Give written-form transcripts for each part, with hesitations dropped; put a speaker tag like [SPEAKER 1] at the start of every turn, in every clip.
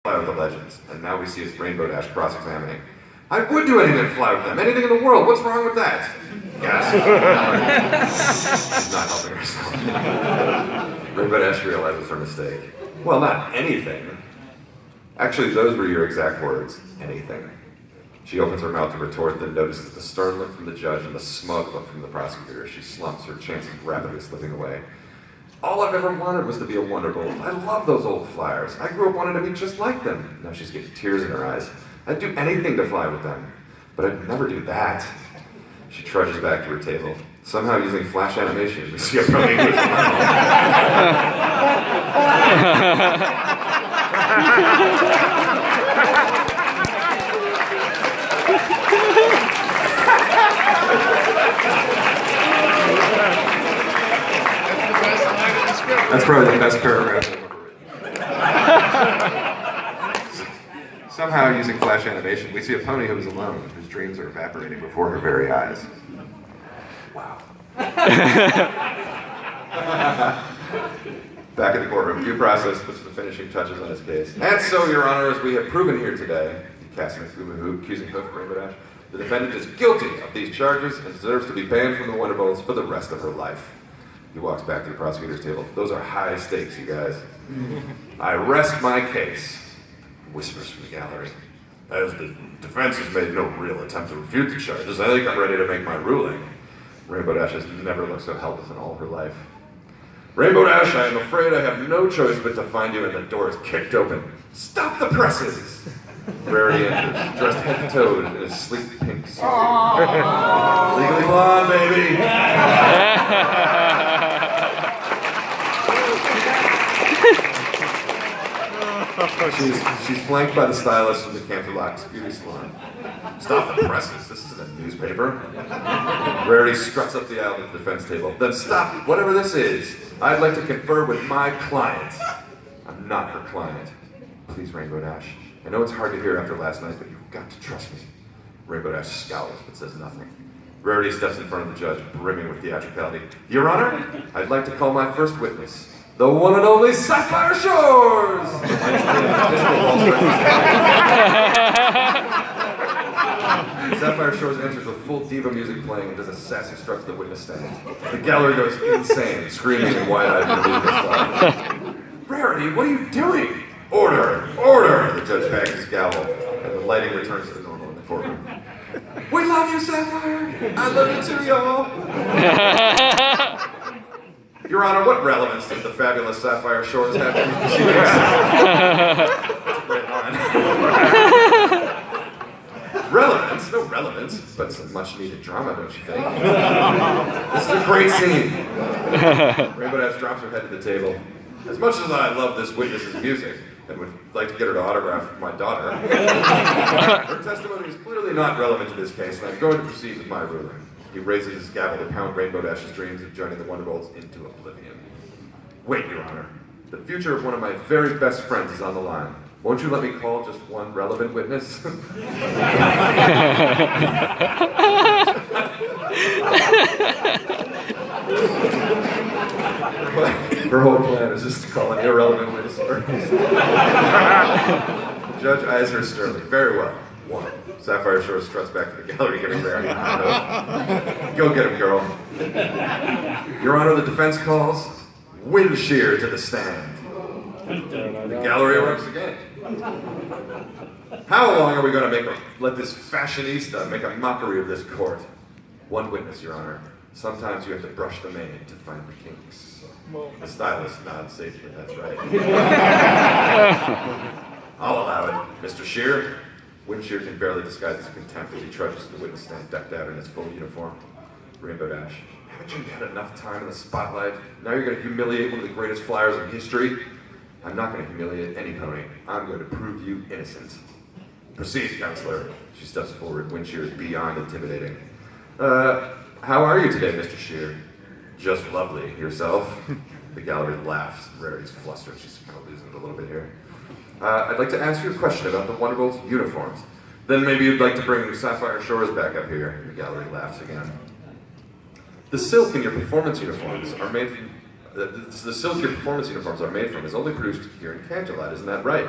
[SPEAKER 1] fly with the legends, and now we see his Rainbow Dash cross-examining. I would do anything to fly with them, anything in the world. What's wrong with that? Gasp. She's not helping herself. Rainbow Dash realizes her mistake. Well, not anything. Actually, those were your exact words. Anything. She opens her mouth to retort, then notices the stern look from the judge and the smug look from the prosecutor. She slumps, her chances rapidly slipping away. All I've ever wanted was to be a Wonderbolt. I love those old flyers. I grew up wanting to be just like them. Now she's getting tears in her eyes. I'd do anything to fly with them, but I'd never do that. She trudges back to her table. Somehow using flash animation, we see a pony with a That's probably the best paragraph I've ever written. Somehow, using flash animation, we see a pony who is alone, whose dreams are evaporating before her very eyes. Wow. Back in the courtroom, due process puts the finishing touches on his case. And so, Your Honor, as we have proven here today, casting accusing Hoof Rainbow Dash, the defendant is guilty of these charges and deserves to be banned from the Wonderbolts for the rest of her life. He walks back to the prosecutor's table. Those are high stakes, you guys. I rest my case, whispers from the gallery. As the defense has made no real attempt to refute the charges, I think I'm ready to make my ruling. Rainbow Dash has never looked so helpless in all her life. Rainbow Dash, I am afraid I have no choice but to find you, and the door is kicked open. Stop the presses! Rarity enters, dressed head to toe in a sleek pink suit. Legally blonde, baby! She's flanked by the stylist from the Canterlocks Beauty Salon. Stop the presses, this isn't a newspaper. Rarity struts up the aisle to the defense table. Then stop, whatever this is. I'd like to confer with my client. I'm not her client. Please, Rainbow Dash. I know it's hard to hear after last night, but you've got to trust me. Rainbow Dash scowls, but says nothing. Rarity steps in front of the judge, brimming with theatricality. Your Honor, I'd like to call my first witness, the one and only Sapphire Shores! Sapphire Shores enters with full diva music playing and does a sassy strut to the witness stand. The gallery goes insane, screaming and wide-eyed for the Rarity, what are you doing? Order! Order! The judge wags his gavel, and the lighting returns to normal in the courtroom. We love you, Sapphire! I love you too, y'all! Your Honor, what relevance does the fabulous Sapphire Shores have to these proceedings? That's a great line. Relevance? No relevance, but some much-needed drama, don't you think? This is a great scene. Rainbow Dash drops her head to the table. As much as I love this witness's music, and would like to get her to autograph my daughter, her testimony is clearly not relevant to this case, and I'm going to proceed with my ruling. He raises his gavel to pound Rainbow Dash's dreams of joining the Wonderbolts into oblivion. Wait, Your Honor. The future of one of my very best friends is on the line. Won't you let me call just one relevant witness? Her whole plan is just to call an irrelevant witness. The judge eyes her sternly. Very well. One. Sapphire Shores struts back to the gallery, giving Rarity a note. Go get him, girl. Your Honor, the defense calls wind shear to the stand. The gallery erupts again. How long are we going to let this fashionista make a mockery of this court? One witness, Your Honor. Sometimes you have to brush the mane to find the kinks. The stylist nods sagely, that's right. I'll allow it. Mr. Shear? Windshear can barely disguise his contempt as he trudges to the witness stand decked out in his full uniform. Rainbow Dash, haven't you had enough time in the spotlight? Now you're going to humiliate one of the greatest flyers in history? I'm not going to humiliate any pony. I'm going to prove you innocent. Proceed, counselor. She steps forward. Windshear is beyond intimidating. How are you today, Mr. Shear? Just lovely. Yourself? The gallery laughs. Rarity's flustered. She's kind of losing it a little bit here. I'd like to ask you a question about the Wonderbolt's uniforms. Then maybe you'd like to bring Sapphire Shores back up here. The gallery laughs again. The silk in your performance uniforms are made from... The silk your performance uniforms are made from is only produced here in Canterlot, isn't that right?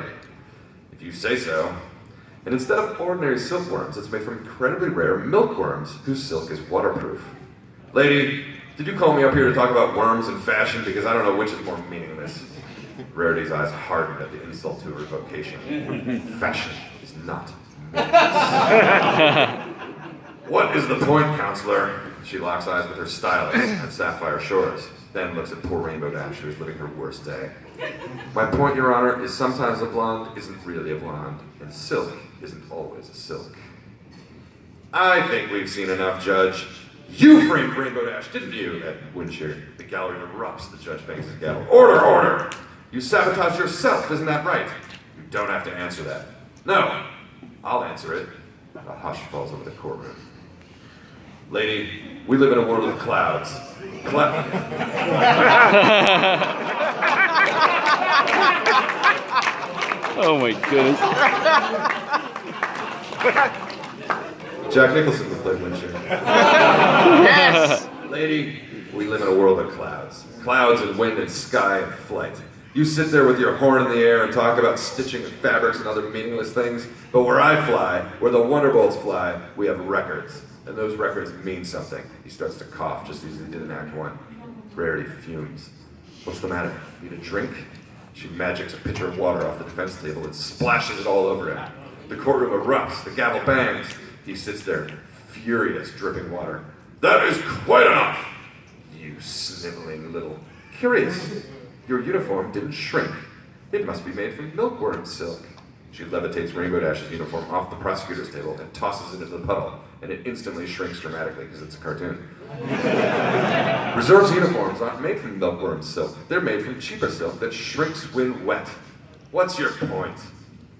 [SPEAKER 1] If you say so. And instead of ordinary silkworms, it's made from incredibly rare milkworms whose silk is waterproof. Lady, did you call me up here to talk about worms and fashion? Because I don't know which is more meaningless. Rarity's eyes hardened at the insult to her vocation. Fashion is not meaningless. What is the point, counselor? She locks eyes with her stylist at Sapphire Shores, then looks at poor Rainbow Dash, who is living her worst day. My point, Your Honor, is sometimes a blonde isn't really a blonde, and silk isn't always a silk. I think we've seen enough, Judge. You framed Rainbow Dash, didn't you? At Windshear, the gallery erupts. The judge bangs his gavel. Order, order! You sabotaged yourself, isn't that right? You don't have to answer that. No, I'll answer it. A hush falls over the courtroom. Lady, we live in a world of clouds.
[SPEAKER 2] Oh my goodness.
[SPEAKER 1] Jack Nicholson would play Windshear.
[SPEAKER 3] Yes!
[SPEAKER 1] Lady, we live in a world of clouds. Clouds and wind and sky and flight. You sit there with your horn in the air and talk about stitching and fabrics and other meaningless things, but where I fly, where the Wonderbolts fly, we have records. And those records mean something. He starts to cough just as he did in Act 1. Rarity fumes. What's the matter? Need a drink? She magics a pitcher of water off the defense table and splashes it all over him. The courtroom erupts, the gavel bangs. He sits there, furious, dripping water. That is quite enough! You sniveling little... Curious. Your uniform didn't shrink. It must be made from milkworm silk. She levitates Rainbow Dash's uniform off the prosecutor's table and tosses it into the puddle, and it instantly shrinks dramatically because it's a cartoon. Reserve's uniforms aren't made from milkworm silk. They're made from cheaper silk that shrinks when wet. What's your point?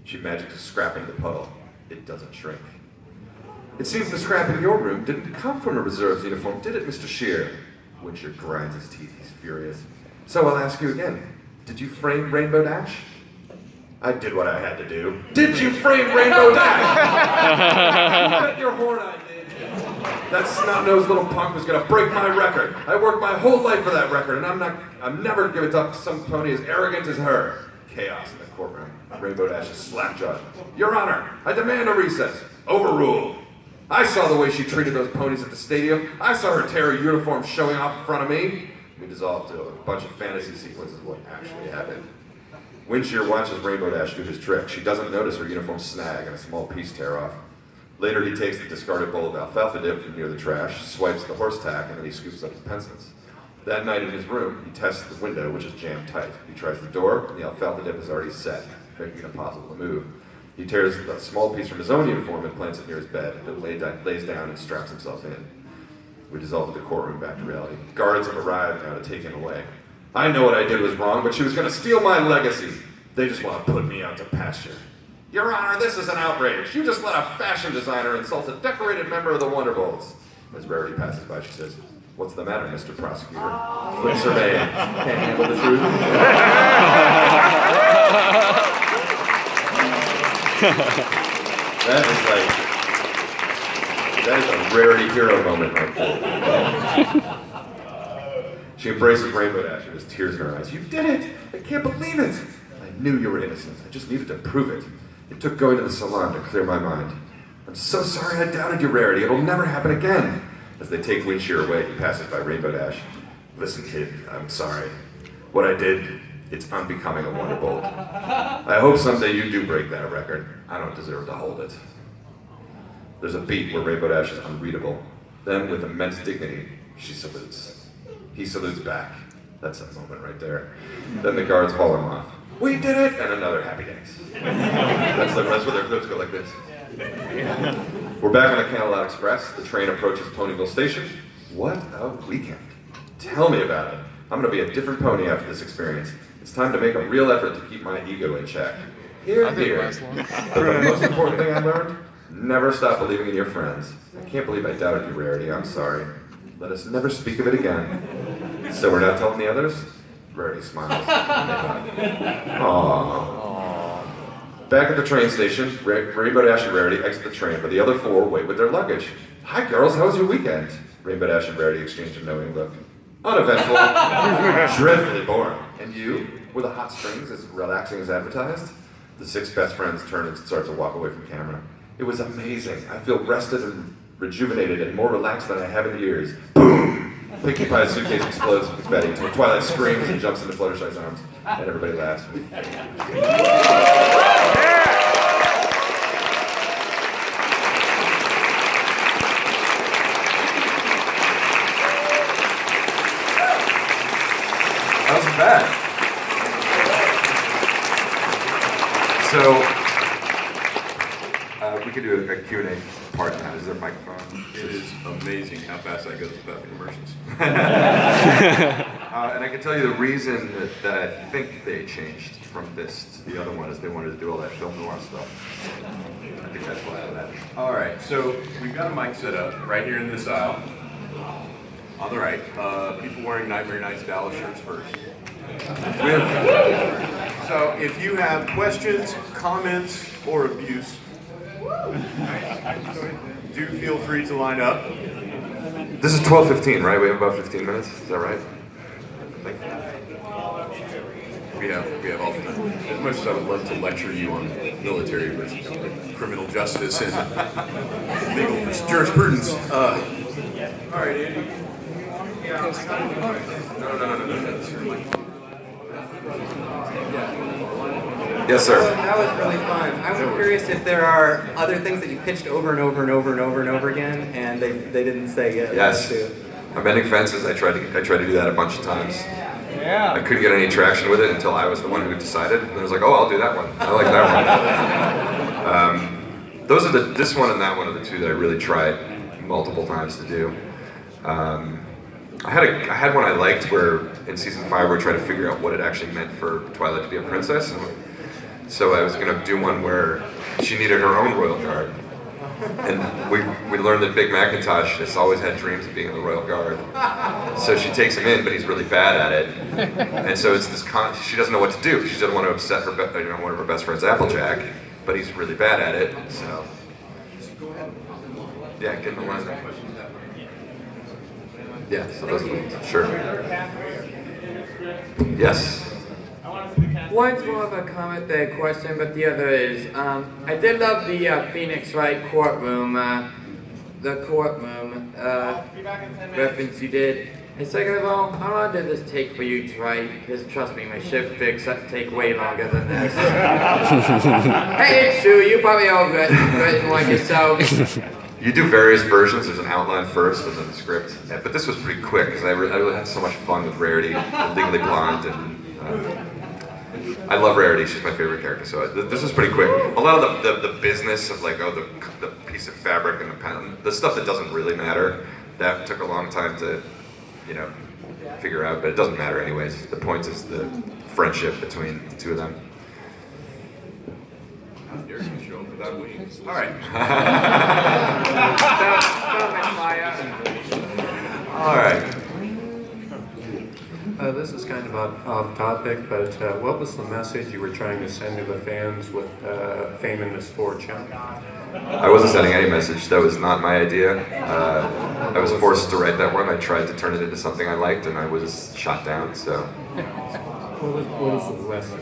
[SPEAKER 1] She magics a scrap into the puddle. It doesn't shrink. It seems the scrap in your room didn't come from a Reserve's uniform, did it, Mr. Shear? Windshear grinds his teeth. He's furious. So I'll ask you again. Did you frame Rainbow Dash? I did what I had to do. Did you frame Rainbow Dash? You bet your horn I did. That snot-nosed little punk was gonna break my record. I worked my whole life for that record, and I'm never giving it up to some pony as arrogant as her. Chaos in the courtroom. Rainbow Dash is slapjawed. Your Honor, I demand a recess. Overruled. I saw the way she treated those ponies at the stadium. I saw her tear her uniform showing off in front of me. We dissolved to a bunch of fantasy sequences of what actually happened. Windshear watches Rainbow Dash do his trick. She doesn't notice her uniform snag and a small piece tear off. Later, he takes the discarded bowl of alfalfa dip from near the trash, swipes the horse tack, and then he scoops up his pencils. That night in his room, he tests the window, which is jammed tight. He tries the door, and the alfalfa dip is already set, making it impossible to move. He tears a small piece from his own uniform and plants it near his bed, then lays down and straps himself in. We dissolve the courtroom back to reality. Guards have arrived now to take him away. I know what I did was wrong, but she was going to steal my legacy. They just want to put me out to pasture. Your Honor, this is an outrage. You just let a fashion designer insult a decorated member of the Wonderbolts. As Rarity passes by, she says, "What's the matter, Mr. Prosecutor?" Flip survey. Can't handle the truth. That is a Rarity hero moment right there. She embraces Rainbow Dash with tears in her eyes. You did it! I can't believe it! I knew you were innocent. I just needed to prove it. It took going to the salon to clear my mind. I'm so sorry I doubted you, Rarity. It'll never happen again. As they take Windshear away, he passes by Rainbow Dash. Listen, kid, I'm sorry. What I did, it's unbecoming a Wonderbolt. I hope someday you do break that record. I don't deserve to hold it. There's a beat where Rainbow Dash is unreadable. Then, with immense dignity, she salutes. He salutes back. That's a moment right there. Then the guards haul him off. We did it! And another happy dance. That's where their clips go like this. We're back on the Camelot Express. The train approaches Ponyville Station. What a weekend. Tell me about it. I'm going to be a different pony after this experience. It's time to make a real effort to keep my ego in check. Here. But the most important thing I learned, never stop believing in your friends. I can't believe I doubted you, Rarity. I'm sorry. Let us never speak of it again. So we're not telling the others? Rarity smiles. Aww. Back at the train station, Rainbow Dash and Rarity exit the train, but the other four wait with their luggage. Hi girls, how was your weekend? Rainbow Dash and Rarity exchange a knowing look. Uneventful. Dreadfully boring. And you? Were the hot springs as relaxing as advertised? the 6 best friends turn and start to walk away from camera. It was amazing. I feel rested and rejuvenated and more relaxed than I have in years. Boom! Pinkie Pie's suitcase explodes with confetti. Twilight screams and jumps into Fluttershy's arms, and everybody laughs. That wasn't bad. So, we could do a Q&A part now. Is there a microphone?
[SPEAKER 2] It is amazing how fast I go through bathroom immersions.
[SPEAKER 1] And I can tell you the reason that I think they changed from this to the other one is they wanted to do all that film noir stuff. I think that's why that happened.
[SPEAKER 2] All right, so we've got a mic set up right here in this aisle. On the right, people wearing Nightmare Nights Dallas shirts first. So if you have questions, comments, or abuse, do feel free to line up.
[SPEAKER 1] This is 12:15, right? We have about 15 minutes. Is that right?
[SPEAKER 2] We have alternate. As much as I would love to lecture you on military versus criminal justice and legal jurisprudence. All right, Andy.
[SPEAKER 1] No. Yes, sir.
[SPEAKER 4] That was really fun. I was curious if there are other things that you pitched over and over and over and over and over again, and they didn't say yes.
[SPEAKER 1] Yes. I'm bending fences. I tried to do that a bunch of times. Yeah. I couldn't get any traction with it until I was the one who decided. And I was like, oh, I'll do that one. I like that one. Those are this one and that one are the two that I really tried multiple times to do. I had one I liked where in season 5 we were trying to figure out what it actually meant for Twilight to be a princess. And so I was going to do one where she needed her own royal guard. And we learned that Big Macintosh has always had dreams of being in the Royal Guard. So she takes him in, but he's really bad at it. And so it's this she doesn't know what to do. She doesn't want to upset her, one of her best friends, Applejack, but he's really bad at it. So yeah, get in the line. Yeah, so those sure. Yes.
[SPEAKER 5] One's more of a comment than a question, but the other is, I did love the Phoenix Wright courtroom, reference you did. And second of all, how long did this take for you to write? Because trust me, my ship fix take way longer than this. Hey, it's true, you probably all written one yourself.
[SPEAKER 1] You do various versions. There's an outline first and then the script. Yeah, but this was pretty quick because I really had so much fun with Rarity, Legally Blonde, and I love Rarity. She's my favorite character. So this was pretty quick. A lot of the business of like, the piece of fabric and the pen, the stuff that doesn't really matter, that took a long time to, figure out. But it doesn't matter anyways. The point is the friendship between the two of them.
[SPEAKER 2] Derek can show up without wings. All right.
[SPEAKER 1] All right.
[SPEAKER 6] This is kind of off topic, but what was the message you were trying to send to the fans with Fame in This Fortune?
[SPEAKER 1] I wasn't sending any message. That was not my idea. I was forced to write that one. I tried to turn it into something I liked, and I was shot down. So.
[SPEAKER 6] What was the lesson?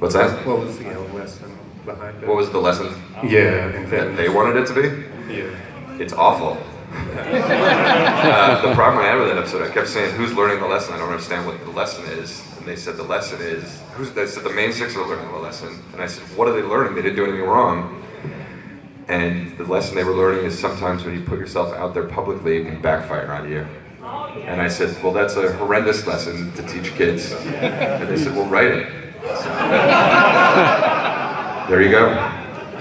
[SPEAKER 1] What's that?
[SPEAKER 6] What was the lesson behind it?
[SPEAKER 1] What was the lesson?
[SPEAKER 6] Yeah,
[SPEAKER 1] that they wanted it to be?
[SPEAKER 6] Yeah.
[SPEAKER 1] It's awful. The problem I had with that episode, I kept saying, "Who's learning the lesson? I don't understand what the lesson is." And they said the lesson is, they said the main 6 are learning the lesson. And I said, what are they learning? They didn't do anything wrong. And the lesson they were learning is sometimes when you put yourself out there publicly, it can backfire on you. And I said, well, that's a horrendous lesson to teach kids. And they said, well, write it. So, there you go.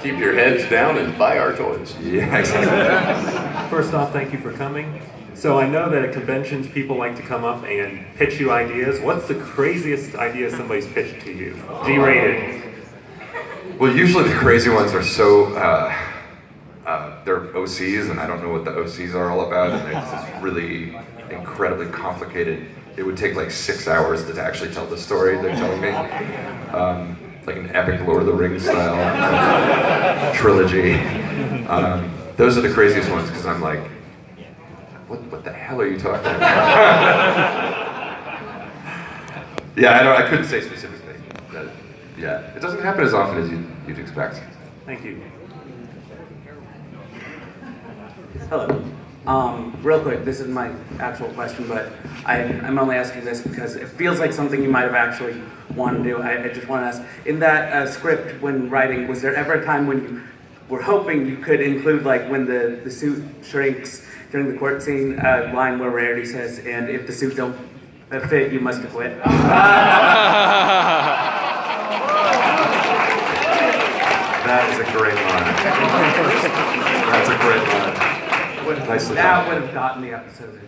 [SPEAKER 2] Keep your heads down and buy our toys.
[SPEAKER 1] Yeah, exactly.
[SPEAKER 7] First off, thank you for coming. So I know that at conventions, people like to come up and pitch you ideas. What's the craziest idea somebody's pitched to you? G-rated.
[SPEAKER 1] Well, usually the crazy ones are so, they're OCs, and I don't know what the OCs are all about, and it's just really incredibly complicated. It would take like 6 hours to actually tell the story they're telling me. Like an epic Lord of the Rings style trilogy. Those are the craziest ones because I'm like, what the hell are you talking about? Yeah, I couldn't say specifically. Yeah, it doesn't happen as often as you'd expect.
[SPEAKER 7] Thank you.
[SPEAKER 8] Hello. Real quick, this is my actual question, but I'm only asking this because it feels like something you might have actually wanted to do. I just want to ask, in that script when writing, was there ever a time when you were hoping you could include, like, when the suit shrinks during the court scene, line where Rarity says, and if the suit don't fit, you must acquit?
[SPEAKER 1] That is a great line. That's a great line. Nicely
[SPEAKER 8] That
[SPEAKER 1] done.
[SPEAKER 8] would have gotten the episode.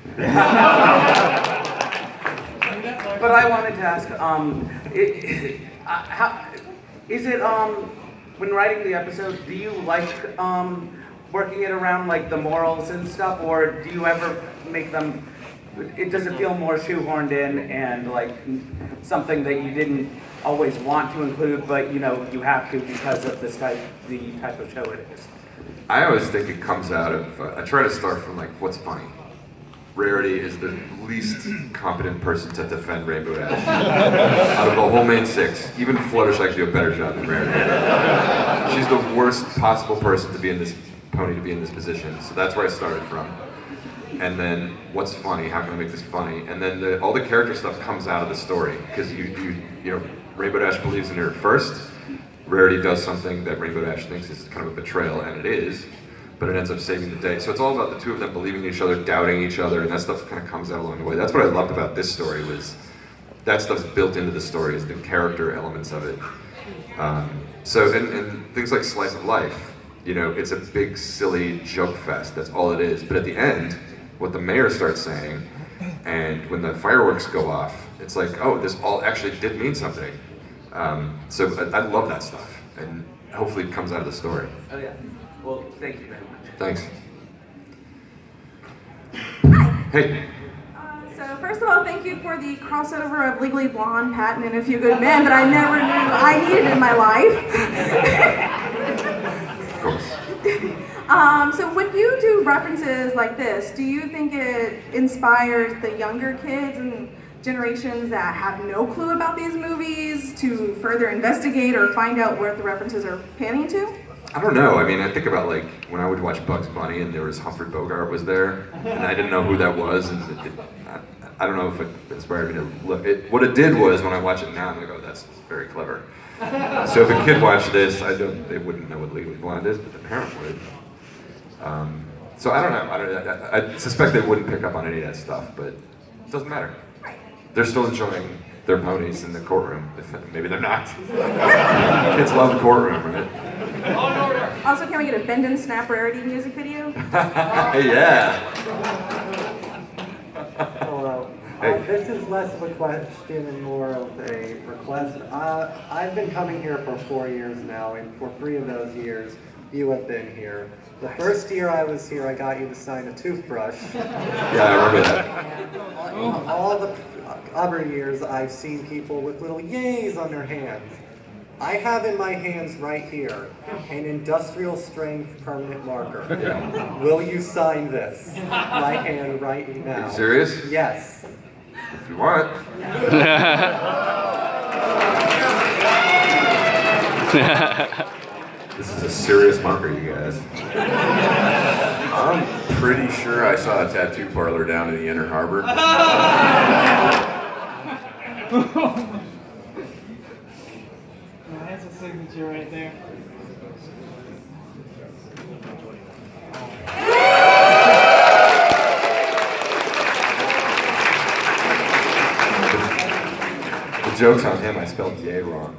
[SPEAKER 8] But I wanted to ask, how is it when writing the episode? Do you like working it around like the morals and stuff, or do you ever make them? Does it feel more shoehorned in and like something that you didn't always want to include, but you know you have to because of the type of show it is?
[SPEAKER 1] I always think it comes out of, I try to start from like, what's funny? Rarity is the least competent person to defend Rainbow Dash. Out of the whole main 6, even Fluttershy do a better job than Rarity. She's the worst possible person to be in this pony to be in this position, so that's where I started from. And then, what's funny? How can I make this funny? And then all the character stuff comes out of the story, because you know, Rainbow Dash believes in her first. Rarity does something that Rainbow Dash thinks is kind of a betrayal, and it is, but it ends up saving the day. So it's all about the two of them believing in each other, doubting each other, and that stuff kind of comes out along the way. That's what I loved about this story, was that stuff's built into the story, is the character elements of it. And things like Slice of Life, you know, it's a big, silly joke fest, that's all it is. But at the end, what the mayor starts saying, and when the fireworks go off, it's like, oh, this all actually did mean something. So I love that stuff, and hopefully it comes out of the story.
[SPEAKER 8] Oh yeah. Well, thank you very much.
[SPEAKER 1] Thanks.
[SPEAKER 9] Hi.
[SPEAKER 1] Hey.
[SPEAKER 9] So first of all, thank you for the crossover of Legally Blonde, Patton, and A Few Good Men that I never knew I needed in my life.
[SPEAKER 1] Of course.
[SPEAKER 9] So when you do references like this, do you think it inspires the younger kids and generations that have no clue about these movies to further investigate or find out where the references are panning to?
[SPEAKER 1] I don't know. I mean, I think about like when I would watch Bugs Bunny and there was Humphrey Bogart was there, and I didn't know who that was, and I don't know if it inspired me to look. What it did was when I watch it now, I'm like, oh, that's very clever. So if a kid watched this, they wouldn't know what Legally Blonde is, but the parent would. So I don't know. I suspect they wouldn't pick up on any of that stuff, but it doesn't matter. They're still enjoying their ponies in the courtroom. Maybe they're not. Kids love the courtroom, right?
[SPEAKER 9] Also, can we get a Bend and Snap Rarity music video?
[SPEAKER 1] Yeah.
[SPEAKER 10] Hello.
[SPEAKER 1] Hey.
[SPEAKER 10] This is less of a question and more of a request. I've been coming here for 4 years now, and for 3 of those years, you have been here. The first year I was here, I got you to sign a toothbrush.
[SPEAKER 1] Yeah, I remember that.
[SPEAKER 10] And all the other years, I've seen people with little yays on their hands. I have in my hands right here an industrial strength permanent marker.
[SPEAKER 1] Yeah.
[SPEAKER 10] Will you sign this? My hand right now.
[SPEAKER 1] Are you serious?
[SPEAKER 10] Yes.
[SPEAKER 1] If you want. This is a serious marker, you guys.
[SPEAKER 2] I'm pretty sure I saw a tattoo parlor down in the Inner Harbor.
[SPEAKER 3] That's a signature right there.
[SPEAKER 1] The joke's on him, I spelled yay wrong.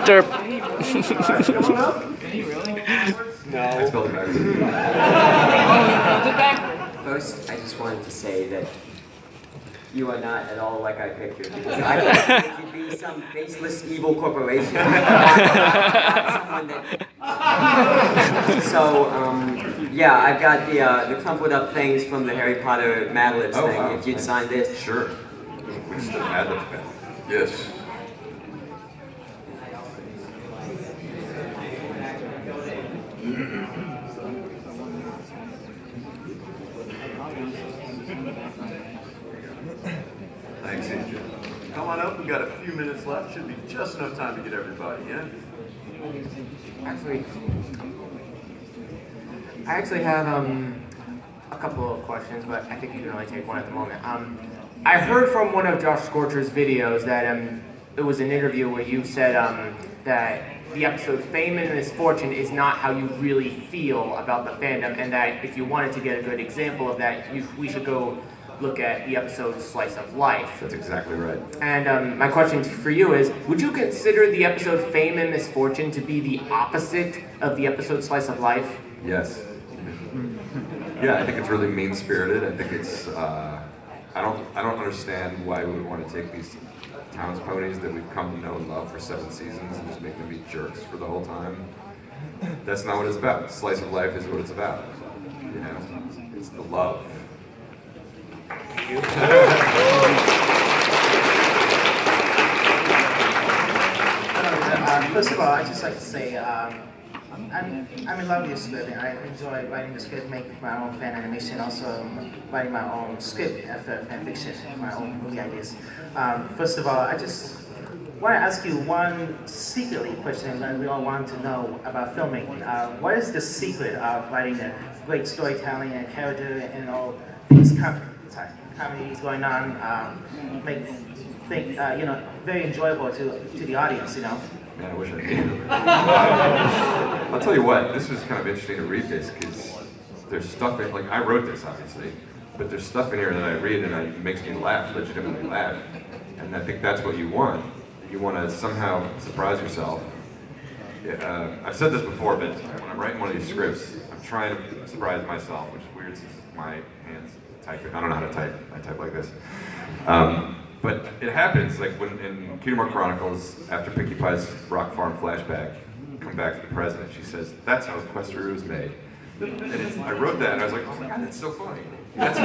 [SPEAKER 3] Derp.
[SPEAKER 1] I spelled it backwards.
[SPEAKER 5] First, I just wanted to say that you are not at all like I pictured. I thought you'd be some faceless evil corporation. Not someone that... So, yeah, I've got the crumpled up things from the Harry Potter Mad Libs thing.
[SPEAKER 1] Wow.
[SPEAKER 5] If you'd sign this.
[SPEAKER 1] Sure. Which is the Mad Libs pen.
[SPEAKER 2] Yes.
[SPEAKER 1] Thanks, AJ.
[SPEAKER 2] on up. We've got a few minutes left. Should be just enough time to get everybody in.
[SPEAKER 5] I actually have a couple of questions, but I think you can only take one at the moment. I heard from one of Josh Scorcher's videos that it was an interview where you said that the episode Fame and Misfortune is not how you really feel about the fandom, and that if you wanted to get a good example of that, we should go look at the episode Slice of Life.
[SPEAKER 1] That's exactly right.
[SPEAKER 5] And my question for you is, would you consider the episode Fame and Misfortune to be the opposite of the episode Slice of Life?
[SPEAKER 1] Yes. Yeah, I think it's really mean-spirited. I think it's, I don't understand why we would want to take these Towns ponies that we've come to know and love for 7 seasons and just make them be jerks for the whole time. That's not what it's about. Slice of Life is what it's about. You know, it's the love.
[SPEAKER 11] First of all, I'd just like to say I'm in love with this script, and I enjoy writing the script, making my own fan animation, also writing my own script after fan fiction, my own movie ideas. First of all, I just want to ask you one secretly question that we all want to know about filmmaking. What is the secret of writing a great storytelling and character and all these comedies going on, make think you know, very enjoyable to the audience, you know?
[SPEAKER 1] Man, I wish I knew. I'll tell you what, this was kind of interesting to read this because there's stuff in, like, I wrote this obviously, but there's stuff in here that I read and it makes me laugh, legitimately laugh. And I think that's what you want. You want to somehow surprise yourself. I've said this before, but when I'm writing one of these scripts, I'm trying to surprise myself, which is weird since my hands typing. I don't know how to type. I type like this. But it happens, like when in Kingdom Chronicles, after Pinkie Pie's Rock Farm flashback, come back to the president, she says, "That's how Equestria was made." And I wrote that, and I was like, "Oh my God, that's so funny." That's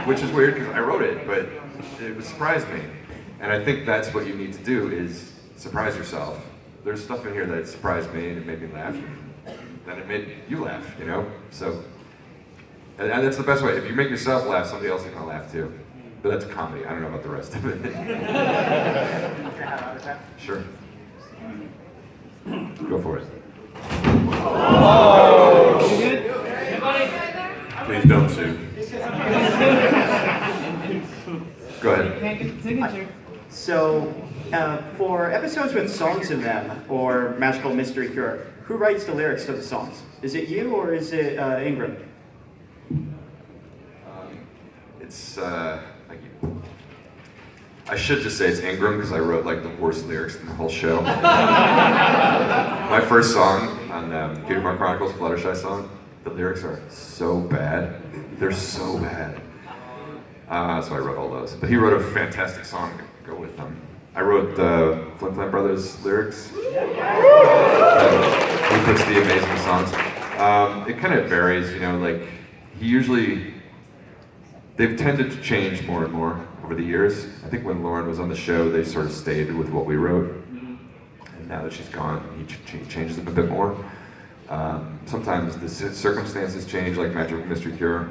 [SPEAKER 1] which is weird because I wrote it, but it surprised me. And I think that's what you need to do is surprise yourself. There's stuff in here that surprised me and it made me laugh, and then it made you laugh, you know? So, and that's the best way. If you make yourself laugh, somebody else is gonna laugh too. But that's a comedy. I don't know about the rest of it. Sure. Go for it.
[SPEAKER 2] Oh. Please don't sue.
[SPEAKER 1] Go ahead.
[SPEAKER 11] So, for episodes with songs in them, or Magical Mystery Cure, who writes the lyrics to the songs? Is it you or is it Ingram?
[SPEAKER 1] It's, I should just say it's Ingram because I wrote like the worst lyrics in the whole show. My first song on Kingdom Chronicles, Fluttershy song, the lyrics are so bad. They're so bad. So I wrote all those. But he wrote a fantastic song to go with them. I wrote the Flim Flam Brothers lyrics. He puts the amazing songs. It kind of varies, you know, like he usually, they've tended to change more and more over the years. I think when Lauren was on the show, they sort of stayed with what we wrote. And now that she's gone, he changes them a bit more. Sometimes the circumstances change, like Magic Mystery Cure.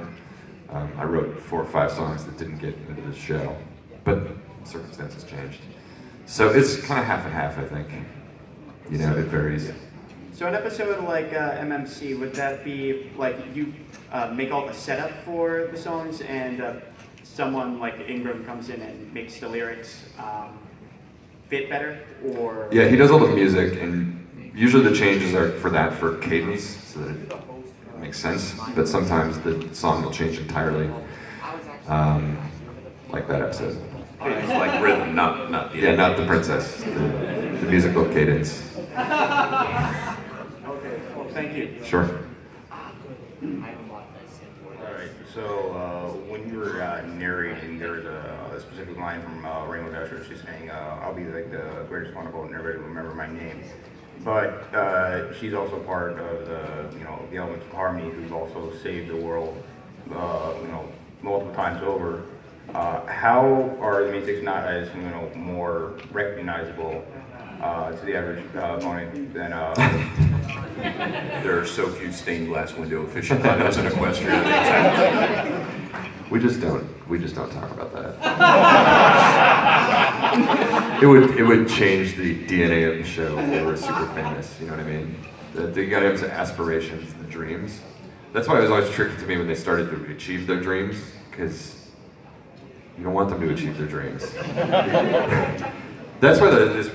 [SPEAKER 1] I wrote 4 or 5 songs that didn't get into the show, but circumstances changed. So it's kind of half and half, I think. You know, it varies.
[SPEAKER 11] So an episode like MMC, would that be like you make all the setup for the songs and someone like Ingram comes in and makes the lyrics fit better, or?
[SPEAKER 1] Yeah, he does all the music, and usually the changes are for cadence, so that it makes sense. But sometimes the song will change entirely, like that episode.
[SPEAKER 2] It's like rhythm, not the
[SPEAKER 1] yeah, not the princess, the musical cadence.
[SPEAKER 11] Okay, well, thank you.
[SPEAKER 1] Sure.
[SPEAKER 12] Alright, so when you were narrating, there's a specific line from Rainbow Dash where she's saying, "I'll be like the greatest one of all, and everybody will remember my name." But she's also part of the Elements of Harmony, who's also saved the world, multiple times over. How are the main 6 not as more recognizable to the average pony than?
[SPEAKER 2] There are so few stained glass window aficionados in Equestria.
[SPEAKER 1] We just don't talk about that. it would change the DNA of the show if they were super famous. You know what I mean? They gotta have some aspirations and dreams. That's why it was always tricky to me when they started to achieve their dreams, because you don't want them to achieve their dreams. That's why this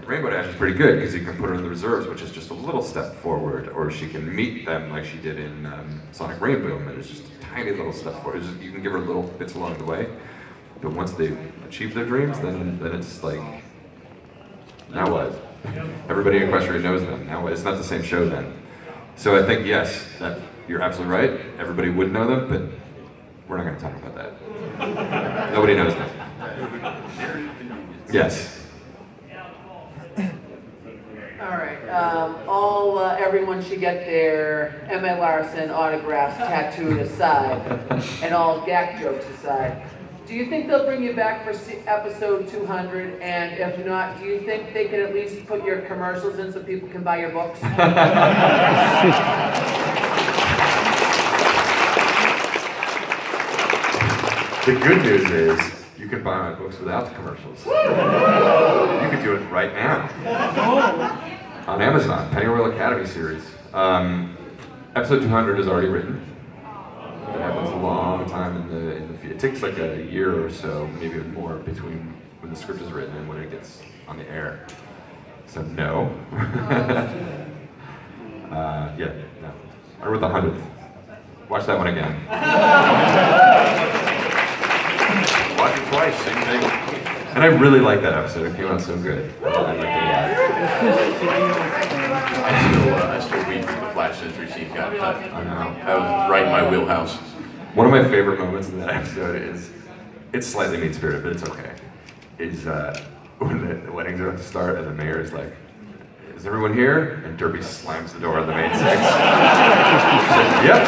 [SPEAKER 1] Rainbow Dash is pretty good, because you can put her in the reserves, which is just a little step forward, or she can meet them like she did in Sonic Rainbow, and it's just a tiny little step forward. You can give her little bits along the way, but once they achieve their dreams, then it's like, now what? Everybody in Equestria knows them. Now what? It's not the same show then. So I think, yes, that you're absolutely right. Everybody would know them, but we're not going to talk about that. Nobody knows them. Yes.
[SPEAKER 13] All right. Everyone should get their M.A. Larson autographs tattooed aside, and all gag jokes aside. Do you think they'll bring you back for episode 200? And if not, do you think they could at least put your commercials in so people can buy your books?
[SPEAKER 1] The good news is you can buy my books without the commercials. You can do it right now on Amazon, Pennyroyal Academy series. Episode 200 is already written. It happens a long time in the it takes like a year or so, maybe more, between when the script is written and when it gets on the air. So no. Yeah, no. I wrote the 100th. Watch that one again.
[SPEAKER 2] Watch it twice, same thing.
[SPEAKER 1] And I really like that episode. It came out so good. I liked it a lot.
[SPEAKER 2] I still weep when the Flash Sentry scene got cut.
[SPEAKER 1] I know.
[SPEAKER 2] That was right in my wheelhouse.
[SPEAKER 1] One of my favorite moments in that episode is, it's slightly mean-spirited, but it's okay, is when the wedding's about to start and the mayor is like, is everyone here? And Derby slams the door on the main six. Yep.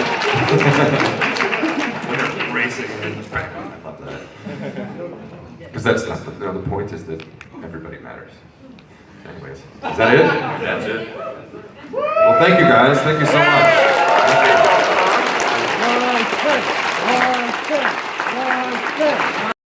[SPEAKER 1] When they're racing and I love that. Because that's not, the point is that everybody matters. Anyways, is that it?
[SPEAKER 2] That's it.
[SPEAKER 1] Well, thank you guys. Thank you so much.
[SPEAKER 3] Larson!